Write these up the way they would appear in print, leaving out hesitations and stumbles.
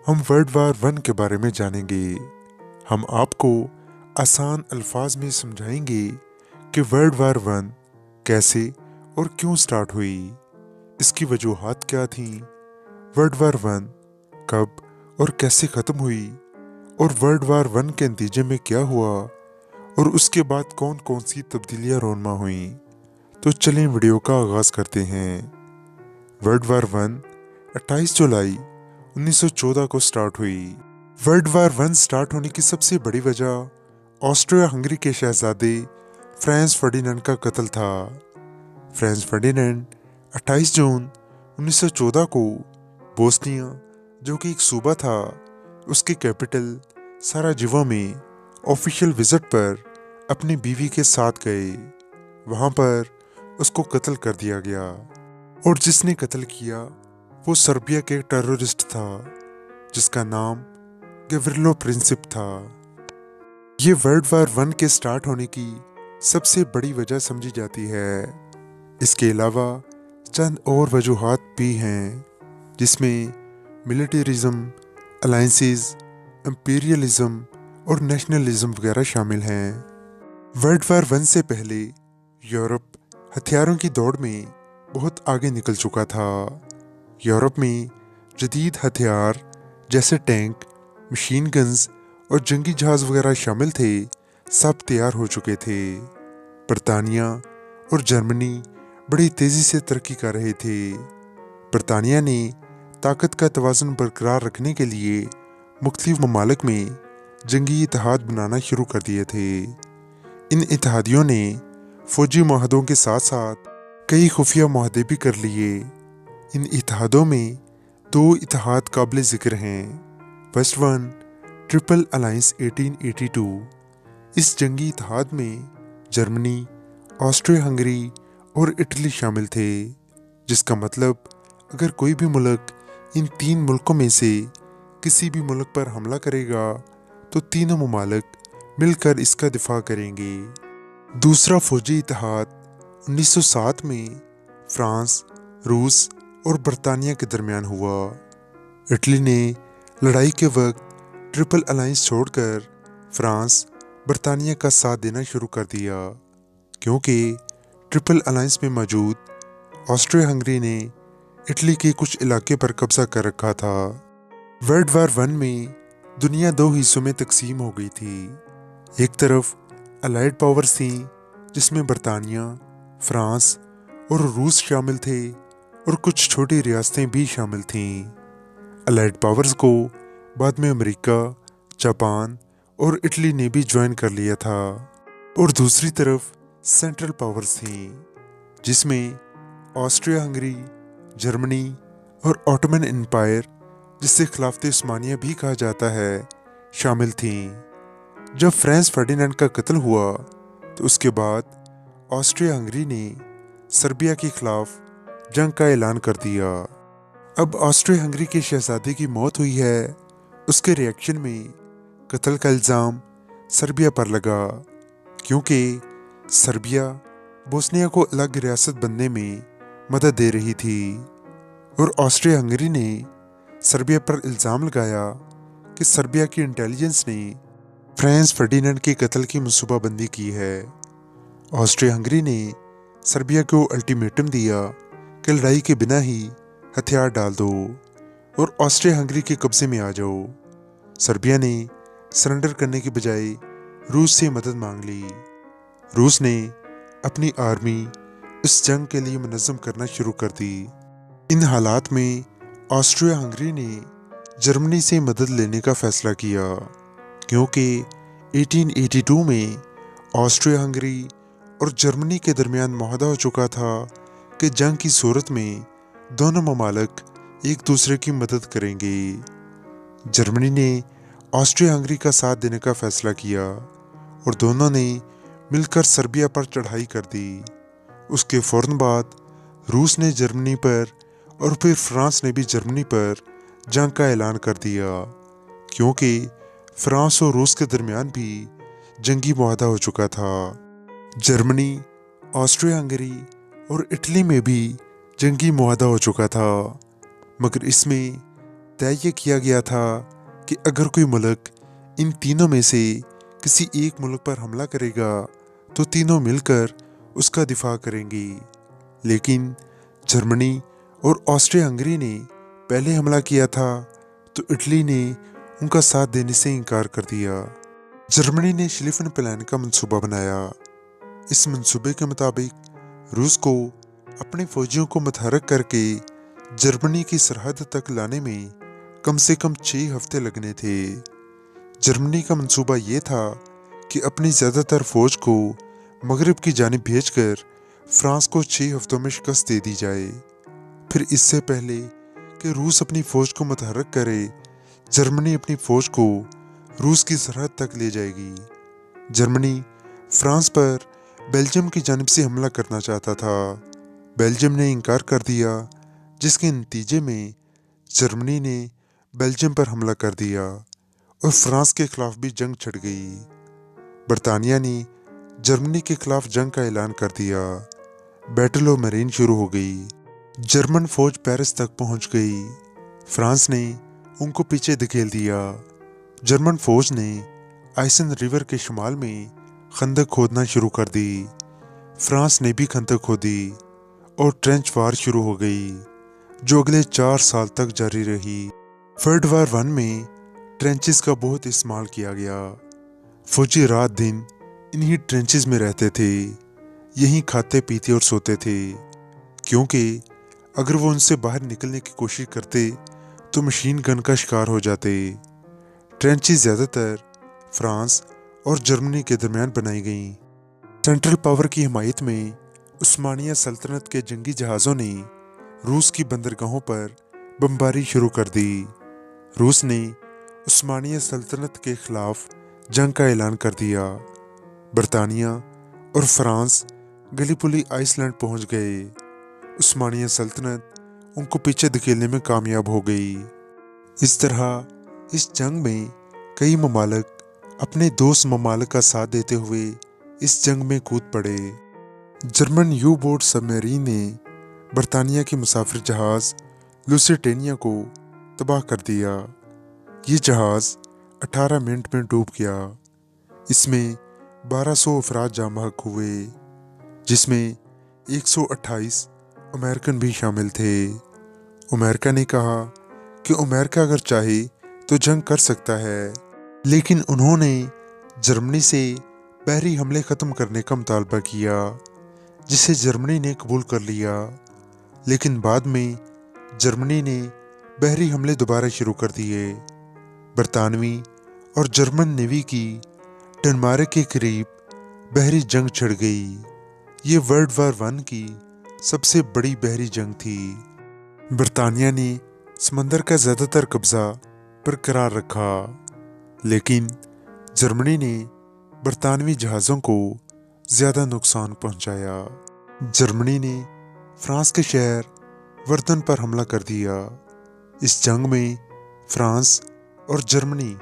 हम world war one के बारे में जानेंगे। हम आपको आसान अल्फाज में समझाएंगे कि वर्ल्ड वार वन कैसे और क्यों स्टार्ट हुई, इसकी वजूहात क्या थीं, वर्ल्ड वार वन कब और कैसे ख़त्म हुई और वर्ल्ड वार वन के नतीजे में क्या हुआ और उसके बाद कौन कौन सी तब्दीलियाँ रोनमा हुईं। तो चलें वीडियो का आगाज़ करते हैं। वर्ल्ड वार वन 28 जुलाई 1914 को स्टार्ट हुई। वर्ल्ड वार वन स्टार्ट होने की सबसे बड़ी वजह ऑस्ट्रिया हंगरी के शहजादे फ्रांस फर्डिनेंड का कत्ल था। फ्रांस फर्डिनेंड 28 जून 1914 को बोस्निया, जो कि एक सूबा था, उसके कैपिटल साराजेवो में ऑफिशियल विजिट पर अपनी बीवी के साथ गए। वहाँ पर उसको कत्ल कर दिया गया और जिसने कत्ल किया वो सर्बिया के टेररिस्ट था जिसका नाम गवरिलो प्रिंसिप था। ये वर्ल्ड वार वन के स्टार्ट होने की सबसे बड़ी वजह समझी जाती है। इसके अलावा चंद और वजूहात भी हैं जिसमें मिलिटरिज्म, अलायंसेस, इंपीरियलिज्म और नेशनलिज्म वगैरह शामिल हैं। वर्ल्ड वार वन से पहले यूरोप हथियारों की दौड़ में बहुत आगे निकल चुका था। यूरोप में जदीद हथियार जैसे टैंक, मशीन गन्स और जंगी जहाज़ वगैरह शामिल थे, सब तैयार हो चुके थे। बरतानिया और जर्मनी बड़ी तेज़ी से तरक्की कर रहे थे। बरतानिया ने ताकत का तवाज़ुन बरकरार रखने के लिए मुख्तलिफ ममालिक में जंगी इत्तेहाद बनाना शुरू कर दिए थे। इन इत्तेहादियों ने फ़ौजी मुआहदों के साथ साथ कई खुफिया मुआहदे भी कर लिए। इन इत्तेहादों में दो इत्तेहाद काबिल ज़िक्र हैं। First one triple alliance 1882। इस जंगी इत्तेहाद में जर्मनी, ऑस्ट्रिया हंगरी और इटली शामिल थे, जिसका मतलब अगर कोई भी मुल्क इन तीन मुल्कों में से किसी भी मुल्क पर हमला करेगा तो तीनों ममालिक मिलकर इसका दिफा करेंगे। दूसरा फौजी इत्तेहाद 1907 में फ्रांस, रूस और बरतानिया के दरमियान हुआ। इटली ने लड़ाई के वक्त ट्रिपल अलायंस छोड़कर फ्रांस, बरतानिया का साथ देना शुरू कर दिया, क्योंकि ट्रिपल अलायंस में मौजूद ऑस्ट्रिया हंगरी ने इटली के कुछ इलाके पर कब्जा कर रखा था। वर्ल्ड वार वन में दुनिया दो हिस्सों में तकसीम हो गई थी। एक तरफ अलाइड पावर्स थीं जिसमें बरतानिया, फ्रांस और रूस शामिल थे और कुछ छोटी रियासतें भी शामिल थीं। अलाइड पावर्स को बाद में अमेरिका, जापान और इटली ने भी ज्वाइन कर लिया था। और दूसरी तरफ सेंट्रल पावर्स थीं जिसमें ऑस्ट्रिया हंगरी, जर्मनी और ऑटोमन एम्पायर, जिसे खिलाफत उस्मानिया भी कहा जाता है, शामिल थीं। जब फ्रांस फर्डिनेंड का कत्ल हुआ तो उसके बाद ऑस्ट्रिया हंगरी ने सर्बिया के खिलाफ जंग का ऐलान कर दिया। अब ऑस्ट्रिया हंगरी के शहजादे की मौत हुई है, उसके रिएक्शन में कत्ल का इल्ज़ाम सर्बिया पर लगा, क्योंकि सर्बिया बोस्निया को अलग रियासत बनने में मदद दे रही थी और ऑस्ट्रिया हंगरी ने सर्बिया पर इल्ज़ाम लगाया कि सर्बिया की इंटेलिजेंस ने फ्रांस फर्डिनेंड के कत्ल की मनसूबाबंदी की है। ऑस्ट्रिया हंगरी ने सर्बिया को अल्टीमेटम दिया कि लड़ाई के बिना ही हथियार डाल दो और ऑस्ट्रिया हंगरी के कब्जे में आ जाओ। सर्बिया ने सरेंडर करने के बजाय रूस से मदद मांग ली। रूस ने अपनी आर्मी इस जंग के लिए मुनज़्ज़म करना शुरू कर दी। इन हालात में ऑस्ट्रिया हंगरी ने जर्मनी से मदद लेने का फ़ैसला किया, क्योंकि 1882 में ऑस्ट्रिया हंगरी और जर्मनी के दरमियान मुआहदा हो चुका था कि जंग की सूरत में दोनों ममालिक एक दूसरे की मदद करेंगे। जर्मनी ने ऑस्ट्रिया हंगरी का साथ देने का फ़ैसला किया और दोनों ने मिलकर सर्बिया पर चढ़ाई कर दी। उसके फ़ौरन बाद रूस ने जर्मनी पर और फिर फ्रांस ने भी जर्मनी पर जंग का ऐलान कर दिया, क्योंकि फ्रांस और रूस के दरमियान भी जंगी मुआहदा हो चुका था। जर्मनी, ऑस्ट्रिया हंगरी और इटली में भी जंगी मुआहदा हो चुका था, मगर इसमें तय ये किया गया था कि अगर कोई मुल्क इन तीनों में से किसी एक मुल्क पर हमला करेगा तो तीनों मिलकर उसका दिफा करेंगे। लेकिन जर्मनी और ऑस्ट्रिया हंगरी ने पहले हमला किया था तो इटली ने उनका साथ देने से इनकार कर दिया। जर्मनी ने श्लिफन प्लान का मंसूबा बनाया। इस मंसूबे के मुताबिक रूस को अपने फौजियों को मुतहरक करके जर्मनी की सरहद तक लाने में कम से कम 6 हफ्ते लगने थे। जर्मनी का मंसूबा ये था कि अपनी ज़्यादातर फौज को मगरिब की जानिब भेजकर फ्रांस को 6 हफ्तों में शिकस्त दे दी जाए। फिर इससे पहले कि रूस अपनी फौज को मुतहरक करे, जर्मनी अपनी फौज को रूस की सरहद तक ले जाएगी। जर्मनी फ्रांस पर बेल्जियम की जानिब से हमला करना चाहता था। बेल्जियम ने इनकार कर दिया, जिसके नतीजे में जर्मनी ने बेल्जियम पर हमला कर दिया और फ्रांस के खिलाफ भी जंग छिड़ गई। बरतानिया ने जर्मनी के खिलाफ जंग का ऐलान कर दिया। बैटल ऑफ मेरीन शुरू हो गई। जर्मन फौज पेरिस तक पहुंच गई। फ्रांस ने उनको पीछे धकेल दिया। जर्मन फौज ने आइसन रिवर के शुमाल में खंदक खोदना शुरू कर दी। फ्रांस ने भी खंदक खोदी और ट्रेंच वार शुरू हो गई, जो अगले 4 साल तक जारी रही। वर्ल्ड वार 1 में ट्रेंचेस का बहुत इस्तेमाल किया गया। फौजी रात दिन इन्हीं ट्रेंचेस में रहते थे, यहीं खाते पीते और सोते थे, क्योंकि अगर वो उनसे बाहर निकलने की कोशिश करते तो मशीन गन का शिकार हो जाते। ट्रेंचेस ज़्यादातर फ्रांस और जर्मनी के दरमियान बनाई गईं। सेंट्रल पावर की हिमायत में उस्मानिया सल्तनत के जंगी जहाज़ों ने रूस की बंदरगाहों पर बमबारी शुरू कर दी। रूस ने उस्मानिया सल्तनत के खिलाफ जंग का ऐलान कर दिया। बरतानिया और फ्रांस गलीपुली आइसलैंड पहुंच गए। उस्मानिया सल्तनत उनको पीछे धकेलने में कामयाब हो गई। इस तरह इस जंग में कई ममालिक अपने दोस्त ममालिक का साथ देते हुए इस जंग में कूद पड़े। जर्मन यू बोट सबमरीन ने बरतानिया के मुसाफिर जहाज़ लुसिटेनिया को तबाह कर दिया। ये जहाज़ 18 मिनट में डूब गया। इसमें 1200 अफराद जाँ बहक हुए, जिसमें 128 अमेरिकन भी शामिल थे। अमेरिका ने कहा कि अमेरिका अगर चाहे तो जंग कर सकता है, लेकिन उन्होंने जर्मनी से बहरी हमले ख़त्म करने का मुतालबा किया, जिसे जर्मनी ने कबूल कर लिया। लेकिन बाद में जर्मनी ने बहरी हमले दोबारा शुरू कर दिए। बरतानवी और जर्मन नेवी की डेनमार्क के करीब बहरी जंग छिड़ गई। ये वर्ल्ड वार 1 की सबसे बड़ी बहरी जंग थी। बरतानिया ने समंदर का ज़्यादातर कब्ज़ा बरकरार रखा, लेकिन जर्मनी ने बरतानवी जहाज़ों को ज़्यादा नुकसान पहुंचाया। जर्मनी ने फ्रांस के शहर वर्दन पर हमला कर दिया। इस जंग में फ्रांस और जर्मनी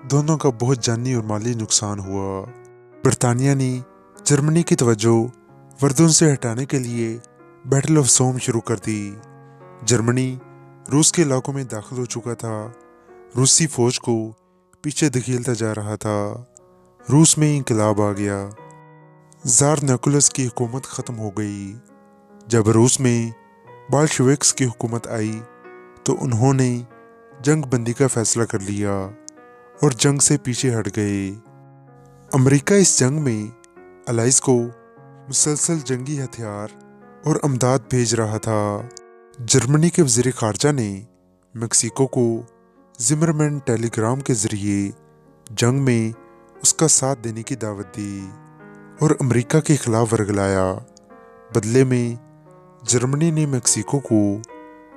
दोनों का बहुत जानी और माली नुकसान हुआ। बरतानिया ने जर्मनी की तवज्जो वर्दन से हटाने के लिए बैटल ऑफ सोम शुरू कर दी। जर्मनी रूस के इलाकों में दाखिल हो चुका था। रूसी फौज को पीछे धकेलता जा रहा था। रूस में इंकलाब आ गया। ज़ार निकोलस की हुकूमत ख़त्म हो गई। जब रूस में बाल्शविक्स की हुकूमत आई तो उन्होंने जंग बंदी का फैसला कर लिया और जंग से पीछे हट गए। अमेरिका इस जंग में अलाइज को मुसलसल जंगी हथियार और अमदाद भेज रहा था। जर्मनी के वज़ीर ख़ारजा ने मेक्सिको को जिमरमैन टेलीग्राम के ज़रिए जंग में उसका साथ देने की दावत दी और अमेरिका के खिलाफ वर्गलाया। बदले में जर्मनी ने मेक्सिको को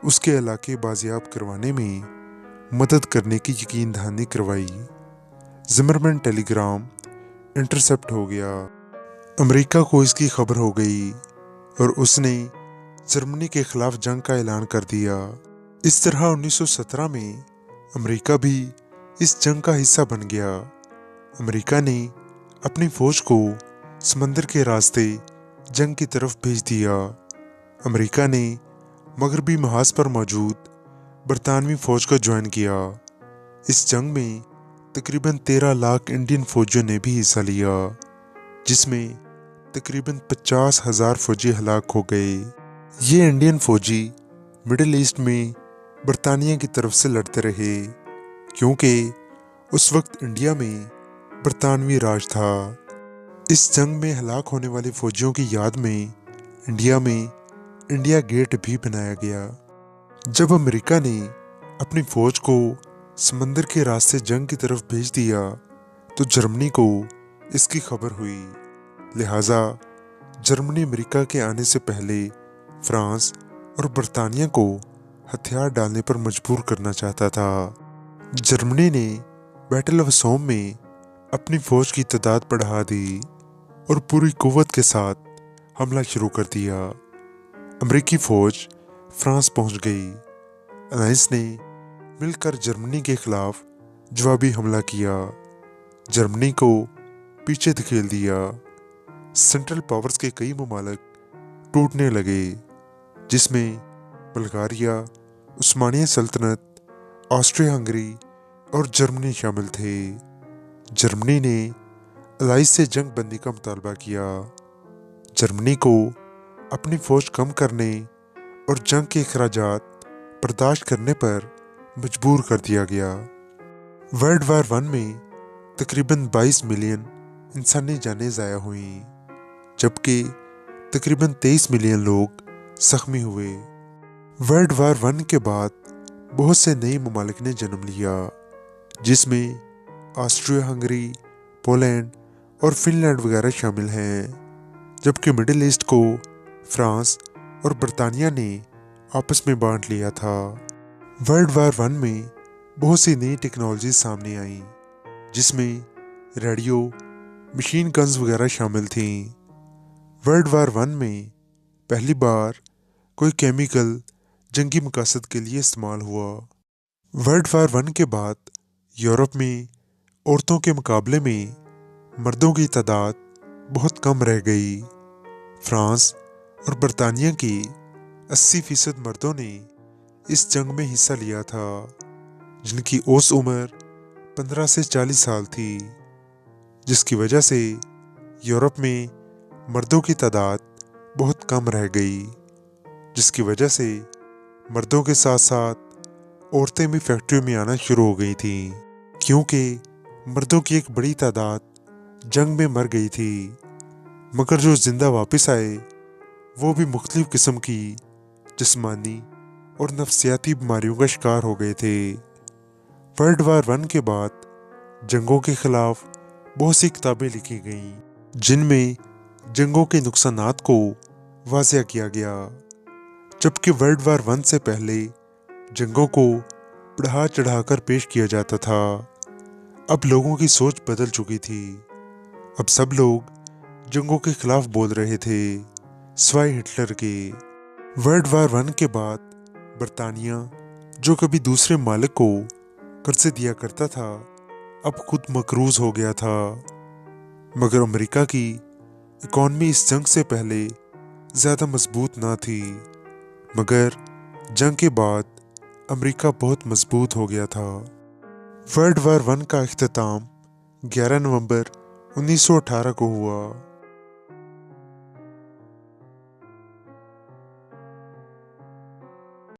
उसके इलाके बाजियाब करवाने में मदद करने की यकीन दहानी करवाई। जिमरमैन टेलीग्राम इंटरसेप्ट हो गया। अमेरिका को इसकी खबर हो गई और उसने जर्मनी के खिलाफ जंग का ऐलान कर दिया। इस तरह 1917 में अमेरिका भी इस जंग का हिस्सा बन गया। अमेरिका ने अपनी फौज को समंदर के रास्ते जंग की तरफ भेज दिया। अमेरिका ने मगरबी महाज पर मौजूद برطانوی فوج کا جوائن کیا۔ اس جنگ میں تقریباً 13 لاکھ انڈین فوجیوں نے بھی حصہ لیا، جس میں تقریباً 50,000 فوجی ہلاک ہو گئے۔ یہ انڈین فوجی مڈل ایسٹ میں برطانیہ کی طرف سے لڑتے رہے، کیونکہ اس وقت انڈیا میں برطانوی راج تھا۔ اس جنگ میں ہلاک ہونے والے فوجیوں کی یاد میں انڈیا گیٹ بھی بنایا گیا۔ جب امریکہ نے اپنی فوج کو سمندر کے راستے جنگ کی طرف بھیج دیا تو جرمنی کو اس کی خبر ہوئی، لہٰذا جرمنی امریکہ کے آنے سے پہلے فرانس اور برطانیہ کو ہتھیار ڈالنے پر مجبور کرنا چاہتا تھا۔ جرمنی نے بیٹل آف سوم میں اپنی فوج کی تعداد بڑھا دی اور پوری قوت کے ساتھ حملہ شروع کر دیا۔ امریکی فوج فرانس پہنچ گئی۔ الائنس نے مل کر جرمنی کے خلاف جوابی حملہ کیا، جرمنی کو پیچھے دھکیل دیا۔ سینٹرل پاورز کے کئی ممالک ٹوٹنے لگے، جس میں بلغاریہ، عثمانیہ سلطنت، آسٹریا ہنگری اور جرمنی شامل تھے۔ جرمنی نے الائنس سے جنگ بندی کا مطالبہ کیا۔ جرمنی کو اپنی فوج کم کرنے اور جنگ کے اخراجات برداشت کرنے پر مجبور کر دیا گیا۔ ورلڈ وار 1 میں تقریباً 22 ملین انسانی جانیں ضائع ہوئیں، جبکہ تقریباً 23 ملین لوگ زخمی ہوئے۔ ورلڈ وار 1 کے بعد بہت سے نئے ممالک نے جنم لیا، جس میں آسٹریا ہنگری، پولینڈ اور فن لینڈ وغیرہ شامل ہیں، جبکہ مڈل ایسٹ کو فرانس اور برطانیہ نے آپس میں بانٹ لیا تھا۔ ورلڈ وار 1 میں بہت سی نئی ٹیکنالوجیز سامنے آئیں، جس میں ریڈیو، مشین گنز وغیرہ شامل تھیں۔ ورلڈ وار 1 میں پہلی بار کوئی کیمیکل جنگی مقاصد کے لیے استعمال ہوا۔ ورلڈ وار 1 کے بعد یورپ میں عورتوں کے مقابلے میں مردوں کی تعداد بہت کم رہ گئی۔ فرانس اور برطانیہ کی 80% مردوں نے اس جنگ میں حصہ لیا تھا، جن کی اوسط عمر 15 سے 40 سال تھی، جس کی وجہ سے یورپ میں مردوں کی تعداد بہت کم رہ گئی، جس کی وجہ سے مردوں کے ساتھ ساتھ عورتیں بھی فیکٹریوں میں آنا شروع ہو گئی تھیں، کیونکہ مردوں کی ایک بڑی تعداد جنگ میں مر گئی تھی، مگر جو زندہ واپس آئے وہ بھی مختلف قسم کی جسمانی اور نفسیاتی بیماریوں کا شکار ہو گئے تھے۔ ورلڈ وار 1 کے بعد جنگوں کے خلاف بہت سی کتابیں لکھی گئیں، جن میں جنگوں کے نقصانات کو واضح کیا گیا، جبکہ ورلڈ وار 1 سے پہلے جنگوں کو بڑھا چڑھا کر پیش کیا جاتا تھا۔ اب لوگوں کی سوچ بدل چکی تھی، اب سب لوگ جنگوں کے خلاف بول رہے تھے، سوائے ہٹلر کے۔ ورلڈ وار 1 کے بعد برطانیہ، جو کبھی دوسرے ممالک کو قرضے دیا کرتا تھا، اب خود مقروض ہو گیا تھا، مگر امریکہ کی اکانومی اس جنگ سے پہلے زیادہ مضبوط نہ تھی، مگر جنگ کے بعد امریکہ بہت مضبوط ہو گیا تھا۔ ورلڈ وار 1 کا اختتام 11 نومبر 1918 کو ہوا۔